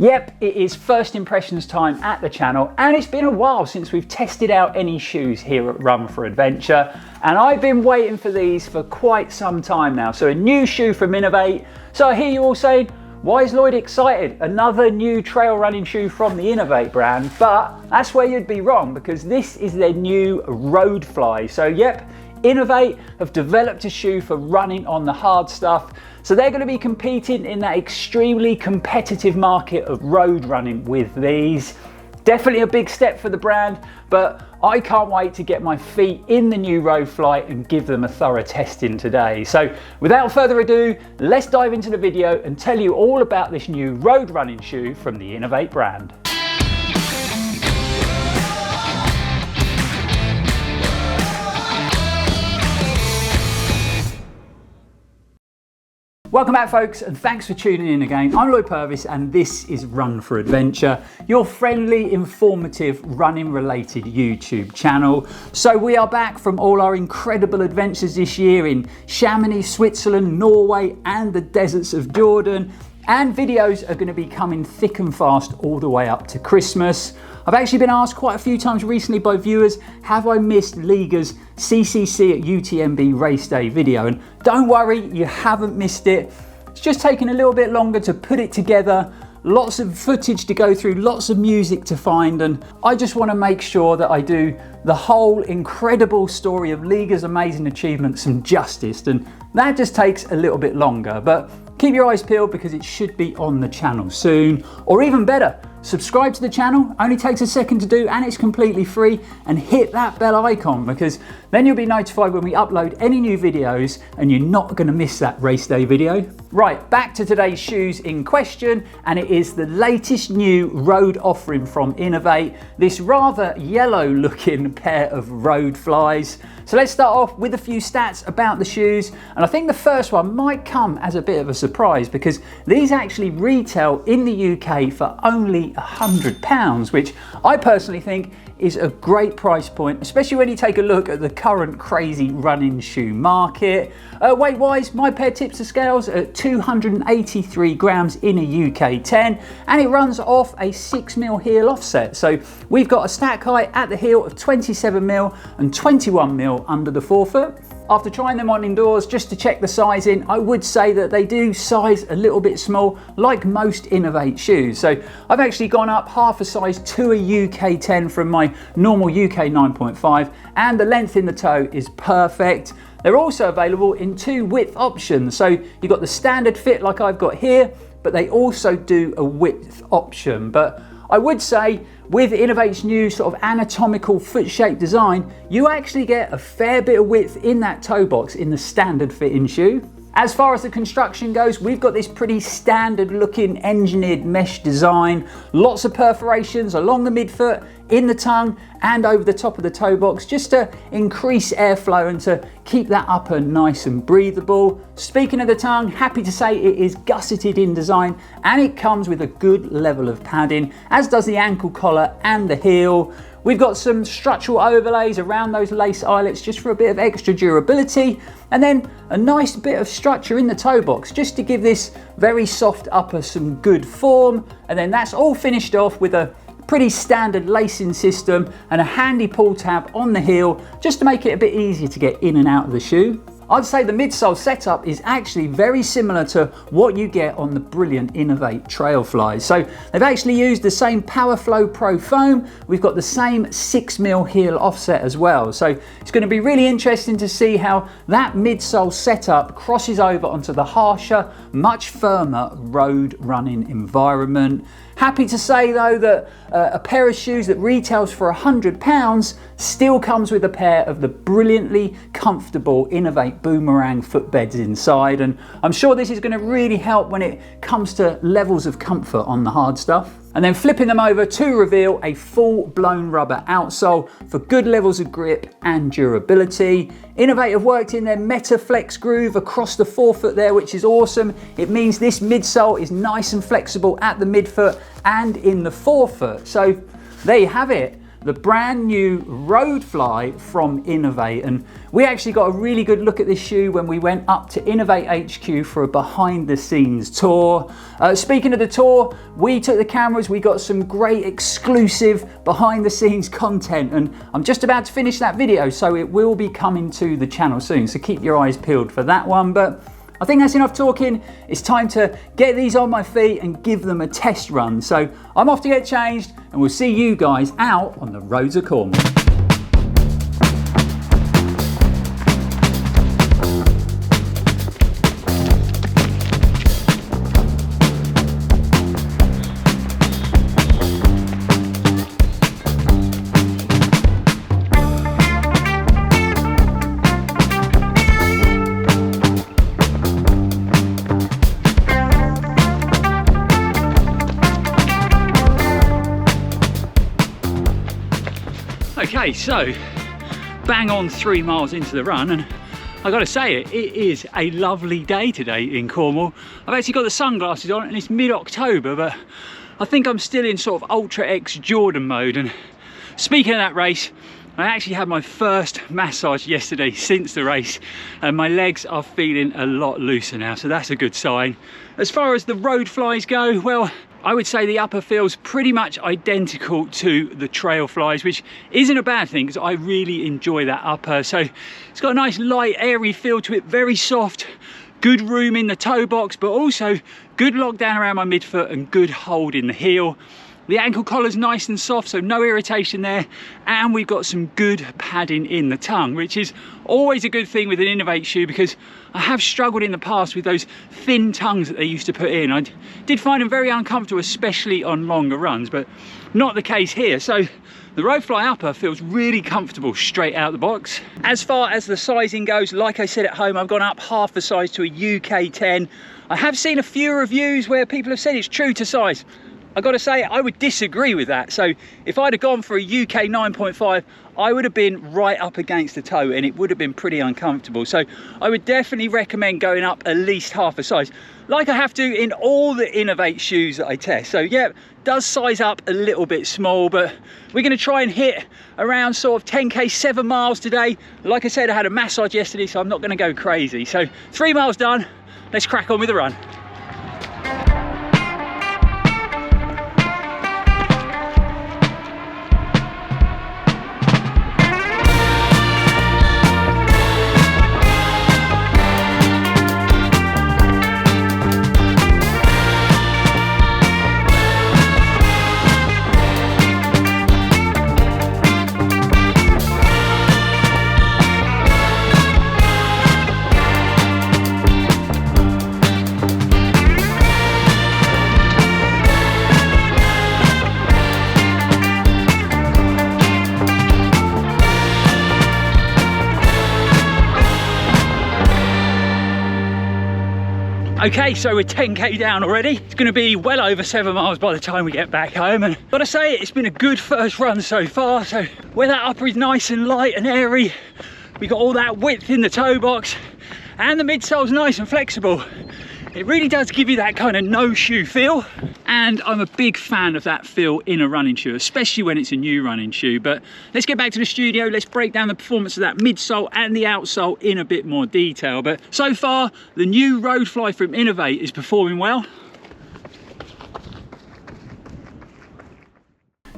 Yep, it is first impressions time at the channel, and it's been a while since we've tested out any shoes here at Run4Adventure, and I've been waiting for these for quite some time now. So a new shoe from INOV8. So I hear you all saying, why is Lloyd excited? Another new trail running shoe from the INOV8 brand, but that's where you'd be wrong, because this is their new ROADFLY. So yep, INOV8 have developed a shoe for running on the hard stuff. So they're going to be competing in that extremely competitive market of road running with these. Definitely a big step for the brand, but I can't wait to get my feet in the new ROADFLY and give them a thorough testing today. So without further ado, let's dive into the video and tell you all about this new road running shoe from the INOV8 brand. Welcome back, folks, and thanks for tuning in again. I'm Lloyd Purvis and this is Run4Adventure, your friendly, informative, running related YouTube channel. So we are back from all our incredible adventures this year in Chamonix, Switzerland, Norway and the deserts of Jordan. And videos are going to be coming thick and fast all the way up to Christmas. I've actually been asked quite a few times recently by viewers, have I missed Liga's CCC at UTMB race day video? And don't worry, you haven't missed it. It's just taken a little bit longer to put it together. Lots of footage to go through, lots of music to find, and I just want to make sure that I do the whole incredible story of Liga's amazing achievements some justice, and that just takes a little bit longer. But keep your eyes peeled because it should be on the channel soon, or even better, subscribe to the channel. Only takes a second to do and it's completely free, and hit that bell icon because then you'll be notified when we upload any new videos and you're not going to miss that race day video. Right, back to today's shoes in question, and it is the latest new road offering from INOV8, this rather yellow looking pair of ROADFLY'S. So let's start off with a few stats about the shoes, and I think the first one might come as a bit of a surprise because these actually retail in the UK for only £100, which I personally think is a great price point, especially when you take a look at the current crazy running shoe market. Weight wise, my pair tips the scales at 283 grams in a UK 10, and it runs off a 6mm heel offset. So we've got a stack height at the heel of 27mm and 21mm under the forefoot. After trying them on indoors just to check the sizing, I would say that they do size a little bit small like most INOV8 shoes. So I've actually gone up half a size to a UK 10 from my normal UK 9.5, and the length in the toe is perfect. They're also available in two width options. So you've got the standard fit like I've got here, but they also do a width option. But I would say with INOV8's new sort of anatomical foot shape design, you actually get a fair bit of width in that toe box in the standard fitting shoe. As far as the construction goes, we've got this pretty standard looking engineered mesh design, lots of perforations along the midfoot, in the tongue and over the top of the toe box, just to increase airflow and to keep that upper nice and breathable. Speaking of the tongue, happy to say it is gusseted in design and it comes with a good level of padding, as does the ankle collar and the heel. We've got some structural overlays around those lace eyelets just for a bit of extra durability, and then a nice bit of structure in the toe box just to give this very soft upper some good form. And then that's all finished off with a pretty standard lacing system and a handy pull tab on the heel just to make it a bit easier to get in and out of the shoe. I'd say the midsole setup is actually very similar to what you get on the brilliant INOV8 ROADFLY'S. So they've actually used the same PowerFlow Pro foam. We've got the same 6mm heel offset as well. So it's going to be really interesting to see how that midsole setup crosses over onto the harsher, much firmer road running environment. Happy to say though that a pair of shoes that retails for £100 still comes with a pair of the brilliantly comfortable INOV8 Boomerang footbeds inside, and I'm sure this is going to really help when it comes to levels of comfort on the hard stuff. And then flipping them over to reveal a full-blown rubber outsole for good levels of grip and durability. INOV8 have worked in their MetaFlex groove across the forefoot there, which is awesome. It means this midsole is nice and flexible at the midfoot and in the forefoot. So there you have it. the brand new ROADFLY from INOV8, and we actually got a really good look at this shoe when we went up to INOV8 HQ for a behind the scenes tour. Speaking of the tour, we took the cameras, we got some great exclusive behind the scenes content, and I'm just about to finish that video, so it will be coming to the channel soon, so keep your eyes peeled for that one. But I think that's enough talking. It's time to get these on my feet and give them a test run. So I'm off to get changed, and we'll see you guys out on the roads of Cornwall. Okay, so bang on 3 miles into the run, and I gotta say it is a lovely day today in Cornwall. I've actually got the sunglasses on and it's mid-October, but I think I'm still in sort of Ultra X Jordan mode. And speaking of that race, I actually had my first massage yesterday since the race, and my legs are feeling a lot looser now, so that's a good sign. As far as the ROADFLY'S go, well, I would say the upper feels pretty much identical to the TrailFLY'S, which isn't a bad thing because I really enjoy that upper. So it's got a nice light, airy feel to it, very soft, good room in the toe box, but also good lockdown around my midfoot and good hold in the heel. The ankle collar's nice and soft, so no irritation there, and we've got some good padding in the tongue, which is always a good thing with an INOV8 shoe, because I have struggled in the past with those thin tongues that they used to put in. I did find them very uncomfortable, especially on longer runs, but not the case here. So the ROADFLY upper feels really comfortable straight out the box. As far as the sizing goes, like I said at home, I've gone up half the size to a UK 10. I have seen a few reviews where people have said it's true to size. I gotta say, I would disagree with that. So if I'd have gone for a UK 9.5, I would have been right up against the toe and it would have been pretty uncomfortable. So I would definitely recommend going up at least half a size, like I have to in all the INOV8 shoes that I test. So yeah, does size up a little bit small, but we're gonna try and hit around sort of 10K, 7 miles today. Like I said, I had a massage yesterday, so I'm not gonna go crazy. So 3 miles done, let's crack on with the run. Okay, so we're 10K down already. It's gonna be well over 7 miles by the time we get back home, and gotta say, it's been a good first run so far. So where that upper is nice and light and airy, we got all that width in the toe box, and the midsole's nice and flexible. It really does give you that kind of no shoe feel, and I'm a big fan of that feel in a running shoe, especially when it's a new running shoe. But let's get back to the studio, let's break down the performance of that midsole and the outsole in a bit more detail. But so far, the new ROADFLY from INOV8 is performing well.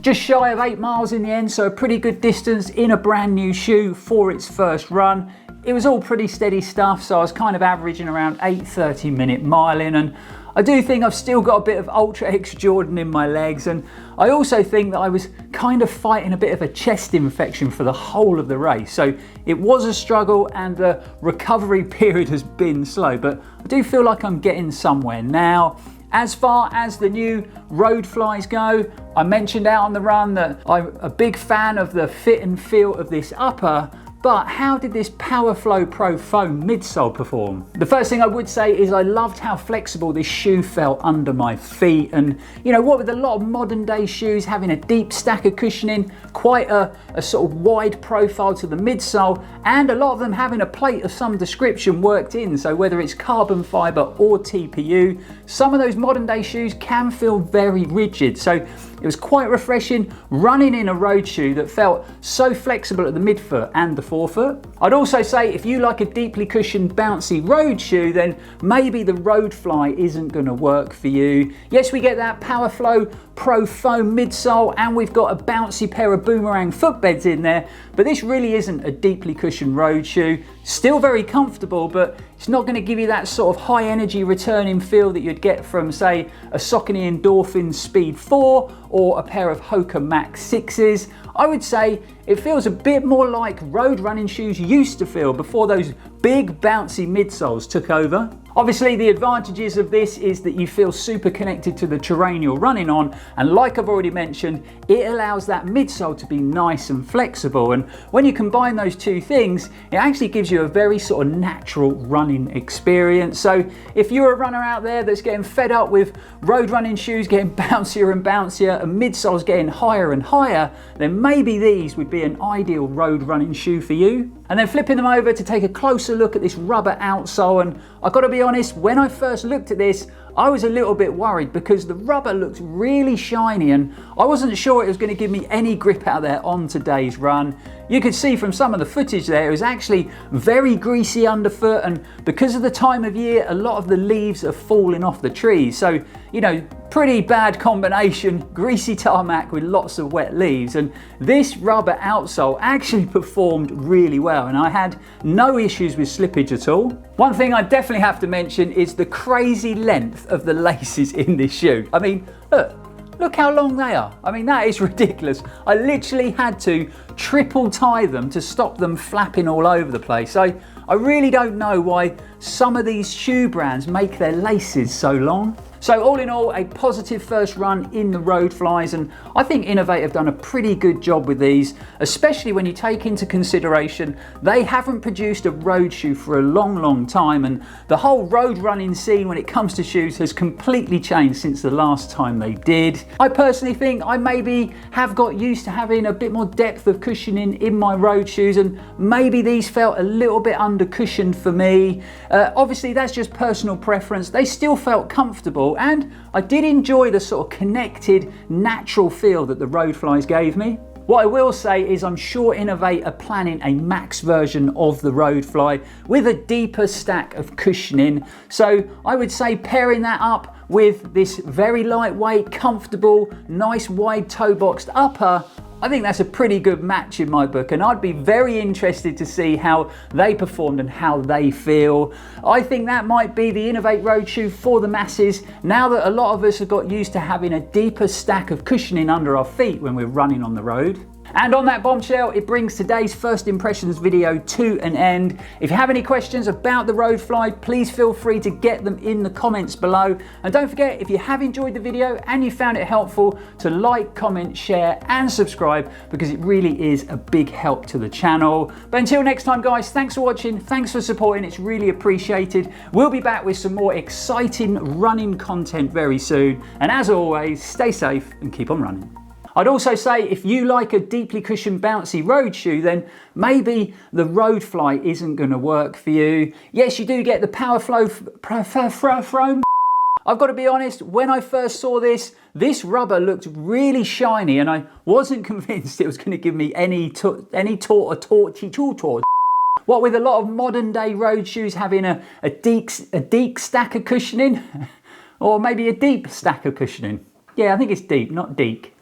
Just shy of 8 miles in the end, so a pretty good distance in a brand new shoe for its first run. It was all pretty steady stuff, so I was kind of averaging around 8:30-minute miling, and I do think I've still got a bit of Ultra X Jordan in my legs, and I also think that I was kind of fighting a bit of a chest infection for the whole of the race. So it was a struggle and the recovery period has been slow, but I do feel like I'm getting somewhere now. As far as the new ROADFLY'S go, I mentioned out on the run that I'm a big fan of the fit and feel of this upper, but how did this PowerFlow Pro foam midsole perform? The first thing I would say is I loved how flexible this shoe felt under my feet, and you know what, with a lot of modern day shoes having a deep stack of cushioning, quite a sort of wide profile to the midsole, and a lot of them having a plate of some description worked in, so whether it's carbon fiber or TPU, some of those modern day shoes can feel very rigid. So it was quite refreshing running in a road shoe that felt so flexible at the midfoot and the forefoot. I'd also say if you like a deeply cushioned bouncy road shoe, then maybe the ROADFLY isn't going to work for you. Yes, we get that PowerFlow Pro Foam midsole and we've got a bouncy pair of boomerang footbeds in there, but this really isn't a deeply cushioned road shoe. Still very comfortable, but it's not going to give you that sort of high energy returning feel that you'd get from, say, a Saucony Endorphin Speed 4 or a pair of Hoka Max 6s. I would say it feels a bit more like road running shoes used to feel before those big bouncy midsoles took over. Obviously, the advantages of this is that you feel super connected to the terrain you're running on, and like I've already mentioned, it allows that midsole to be nice and flexible, and when you combine those two things, it actually gives you a very sort of natural running experience. So if you're a runner out there that's getting fed up with road running shoes getting bouncier and bouncier and midsoles getting higher and higher, then maybe these would be an ideal road running shoe for you. And then flipping them over to take a closer look at this rubber outsole, and I've got to be honest, when I first looked at this, I was a little bit worried because the rubber looks really shiny and I wasn't sure it was going to give me any grip out there on today's run. You could see from some of the footage there, it was actually very greasy underfoot, and because of the time of year, a lot of the leaves are falling off the trees. So, you know, pretty bad combination, greasy tarmac with lots of wet leaves, and this rubber outsole actually performed really well and I had no issues with slippage at all. One thing I definitely have to mention is the crazy length of the laces in this shoe. I mean, look how long they are. I mean, that is ridiculous. I literally had to triple tie them to stop them flapping all over the place. I really don't know why some of these shoe brands make their laces so long. So all in all, a positive first run in the ROADFLY'S, and I think INOV8 have done a pretty good job with these, especially when you take into consideration they haven't produced a road shoe for a long time, and the whole road running scene when it comes to shoes has completely changed since the last time they did. I personally think I maybe have got used to having a bit more depth of cushioning in my road shoes, and maybe these felt a little bit under cushioned for me. Obviously that's just personal preference. They still felt comfortable, and I did enjoy the sort of connected, natural feel that the ROADFLY'S gave me. What I will say is I'm sure INOV8 are planning a max version of the ROADFLY with a deeper stack of cushioning. So I would say pairing that up with this very lightweight, comfortable, nice wide toe boxed upper, I think that's a pretty good match in my book, and I'd be very interested to see how they performed and how they feel. I think that might be the INOV8 road shoe for the masses, now that a lot of us have got used to having a deeper stack of cushioning under our feet when we're running on the road. And on that bombshell, it brings today's first impressions video to an end. If you have any questions about the ROADFLY, please feel free to get them in the comments below. And don't forget, if you have enjoyed the video and you found it helpful, to like, comment, share and subscribe, because it really is a big help to the channel. But until next time guys, thanks for watching, thanks for supporting, it's really appreciated. We'll be back with some more exciting running content very soon. And as always, stay safe and keep on running. I'd also say if you like a deeply cushioned bouncy road shoe, then maybe the ROADFLY isn't going to work for you. Yes, you do get the PowerFlow Foam. I've got to be honest, when I first saw this rubber looked really shiny and I wasn't convinced it was going to give me any torchy. What with a lot of modern day road shoes having a deep stack of cushioning, or maybe a deep stack of cushioning. Yeah, I think it's deep, not deek.